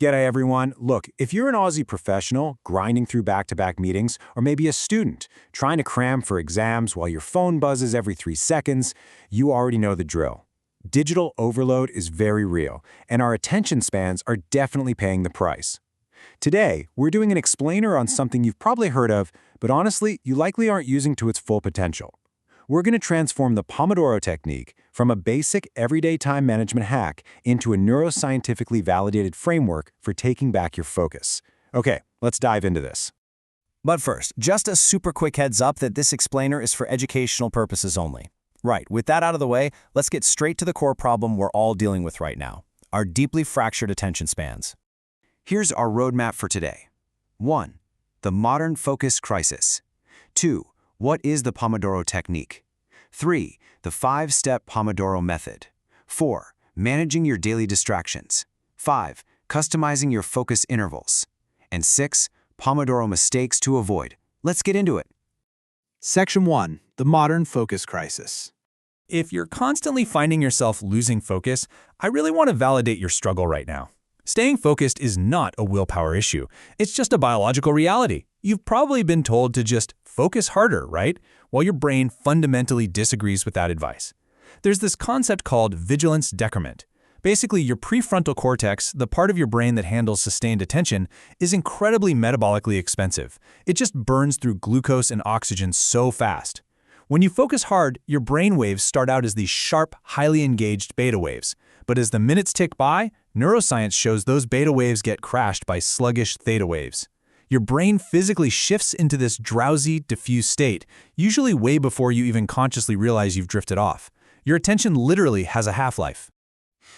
G'day everyone. Look, if you're an Aussie professional grinding through back-to-back meetings, or maybe a student trying to cram for exams while your phone buzzes every 3 seconds, you already know the drill. Digital overload is very real, and our attention spans are definitely paying the price. Today, we're doing an explainer on something you've probably heard of, but honestly, you likely aren't using to its full potential. We're going to transform the Pomodoro Technique from a basic everyday time management hack into a neuroscientifically validated framework for taking back your focus. Okay, let's dive into this. But first, just a super quick heads up that this explainer is for educational purposes only. Right, with that out of the way, let's get straight to the core problem we're all dealing with right now, our deeply fractured attention spans. Here's our roadmap for today. 1. The modern focus crisis. 2. What is the Pomodoro Technique? 3. The 5-step Pomodoro method. 4. Managing your daily distractions. 5. Customizing your focus intervals. And 6. Pomodoro mistakes to avoid. Let's get into it. Section 1. The modern focus crisis. If you're constantly finding yourself losing focus, I really want to validate your struggle right now. Staying focused is not a willpower issue. It's just a biological reality. You've probably been told to just focus harder, right? While your brain fundamentally disagrees with that advice. There's this concept called vigilance decrement. Basically, your prefrontal cortex, the part of your brain that handles sustained attention, is incredibly metabolically expensive. It just burns through glucose and oxygen so fast. When you focus hard, your brain waves start out as these sharp, highly engaged beta waves. But as the minutes tick by, neuroscience shows those beta waves get crashed by sluggish theta waves. Your brain physically shifts into this drowsy, diffuse state, usually way before you even consciously realize you've drifted off. Your attention literally has a half-life.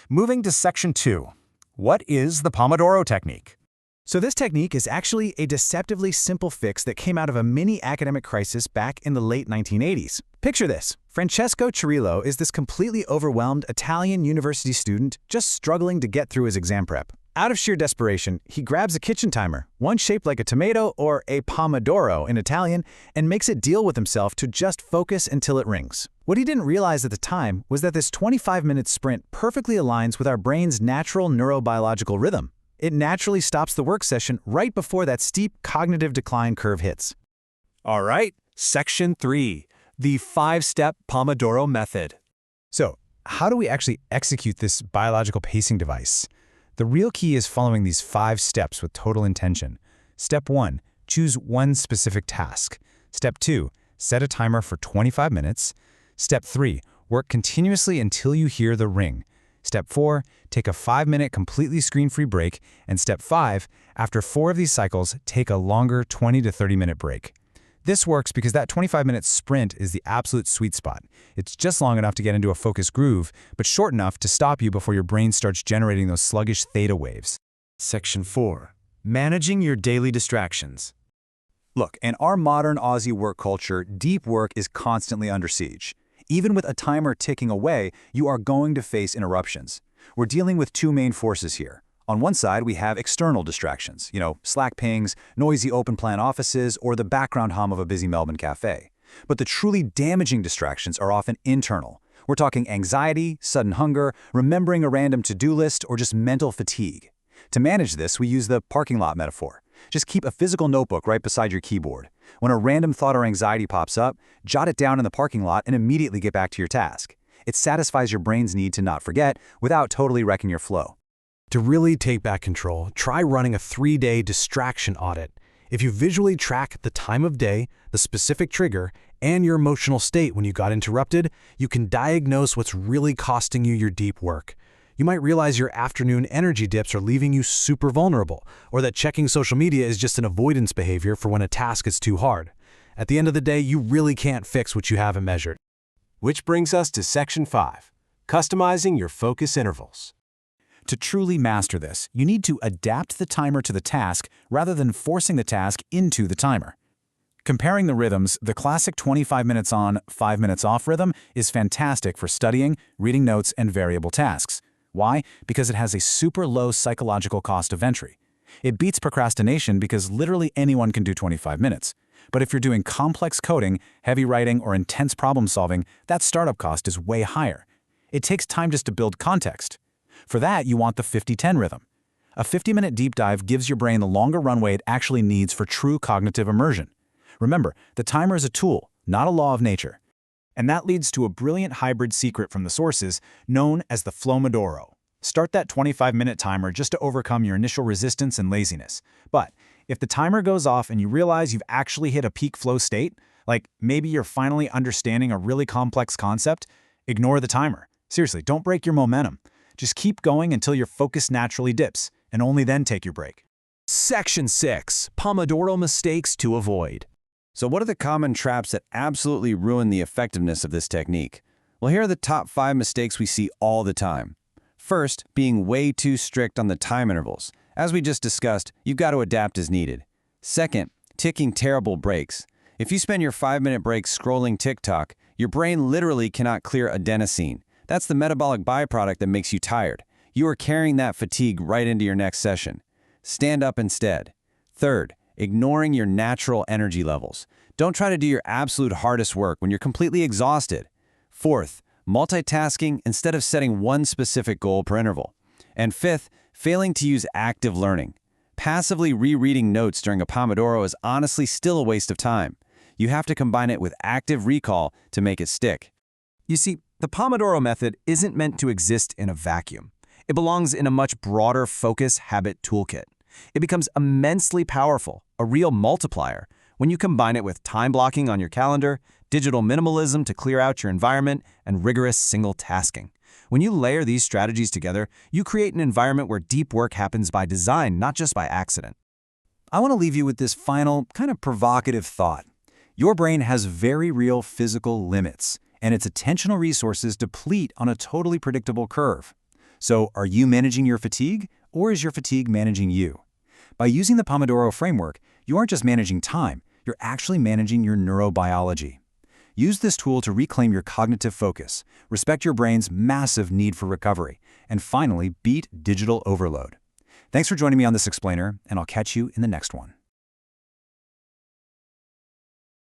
Moving to Section 2. What is the Pomodoro Technique? So this technique is actually a deceptively simple fix that came out of a mini academic crisis back in the late 1980s. Picture this. Francesco Cirillo is this completely overwhelmed Italian university student just struggling to get through his exam prep. Out of sheer desperation, he grabs a kitchen timer, one shaped like a tomato or a pomodoro in Italian, and makes it deal with himself to just focus until it rings. What he didn't realize at the time was that this 25-minute sprint perfectly aligns with our brain's natural neurobiological rhythm. It naturally stops the work session right before that steep cognitive decline curve hits. All right, Section 3, the 5-step Pomodoro method. So, how do we actually execute this biological pacing device? The real key is following these 5 steps with total intention. Step 1, choose one specific task. Step 2, set a timer for 25 minutes. Step 3, work continuously until you hear the ring. Step 4, take a 5-minute completely screen-free break. And Step 5, after 4 of these cycles, take a longer 20 to 30-minute break. This works because that 25-minute sprint is the absolute sweet spot. It's just long enough to get into a focused groove, but short enough to stop you before your brain starts generating those sluggish theta waves. Section 4. Managing your daily distractions. Look, in our modern Aussie work culture, deep work is constantly under siege. Even with a timer ticking away, you are going to face interruptions. We're dealing with 2 main forces here. On one side, we have external distractions, Slack pings, noisy open-plan offices, or the background hum of a busy Melbourne cafe. But the truly damaging distractions are often internal. We're talking anxiety, sudden hunger, remembering a random to-do list, or just mental fatigue. To manage this, we use the parking lot metaphor. Just keep a physical notebook right beside your keyboard. When a random thought or anxiety pops up, jot it down in the parking lot and immediately get back to your task. It satisfies your brain's need to not forget without totally wrecking your flow. To really take back control, try running a 3-day distraction audit. If you visually track the time of day, the specific trigger, and your emotional state when you got interrupted, you can diagnose what's really costing you your deep work. You might realize your afternoon energy dips are leaving you super vulnerable, or that checking social media is just an avoidance behavior for when a task is too hard. At the end of the day, you really can't fix what you haven't measured. Which brings us to Section 5, customizing your focus intervals. To truly master this, you need to adapt the timer to the task rather than forcing the task into the timer. Comparing the rhythms, the classic 25 minutes on, 5 minutes off rhythm is fantastic for studying, reading notes, and variable tasks. Why? Because it has a super low psychological cost of entry. It beats procrastination because literally anyone can do 25 minutes. But if you're doing complex coding, heavy writing, or intense problem solving, that startup cost is way higher. It takes time just to build context. For that, you want the 50-10 rhythm. A 50-minute deep dive gives your brain the longer runway it actually needs for true cognitive immersion. Remember, the timer is a tool, not a law of nature. And that leads to a brilliant hybrid secret from the sources known as the Pomodoro. Start that 25-minute timer just to overcome your initial resistance and laziness. But if the timer goes off and you realize you've actually hit a peak flow state, like maybe you're finally understanding a really complex concept, ignore the timer. Seriously, don't break your momentum. Just keep going until your focus naturally dips, and only then take your break. Section 6. Pomodoro mistakes to avoid. So what are the common traps that absolutely ruin the effectiveness of this technique? Well, here are the top 5 mistakes we see all the time. First, being way too strict on the time intervals. As we just discussed, you've got to adapt as needed. Second, taking terrible breaks. If you spend your 5-minute break scrolling TikTok, your brain literally cannot clear adenosine. That's the metabolic byproduct that makes you tired. You are carrying that fatigue right into your next session. Stand up instead. Third, ignoring your natural energy levels. Don't try to do your absolute hardest work when you're completely exhausted. Fourth, multitasking instead of setting one specific goal per interval. And fifth, failing to use active learning. Passively rereading notes during a Pomodoro is honestly still a waste of time. You have to combine it with active recall to make it stick. You see, the Pomodoro method isn't meant to exist in a vacuum. It belongs in a much broader focus habit toolkit. It becomes immensely powerful, a real multiplier, when you combine it with time blocking on your calendar, digital minimalism to clear out your environment, and rigorous single tasking. When you layer these strategies together, you create an environment where deep work happens by design, not just by accident. I want to leave you with this final, kind of provocative thought. Your brain has very real physical limits, and its attentional resources deplete on a totally predictable curve. So, are you managing your fatigue, or is your fatigue managing you? By using the Pomodoro framework, you aren't just managing time, you're actually managing your neurobiology. Use this tool to reclaim your cognitive focus, respect your brain's massive need for recovery, and finally beat digital overload. Thanks for joining me on this explainer, and I'll catch you in the next one.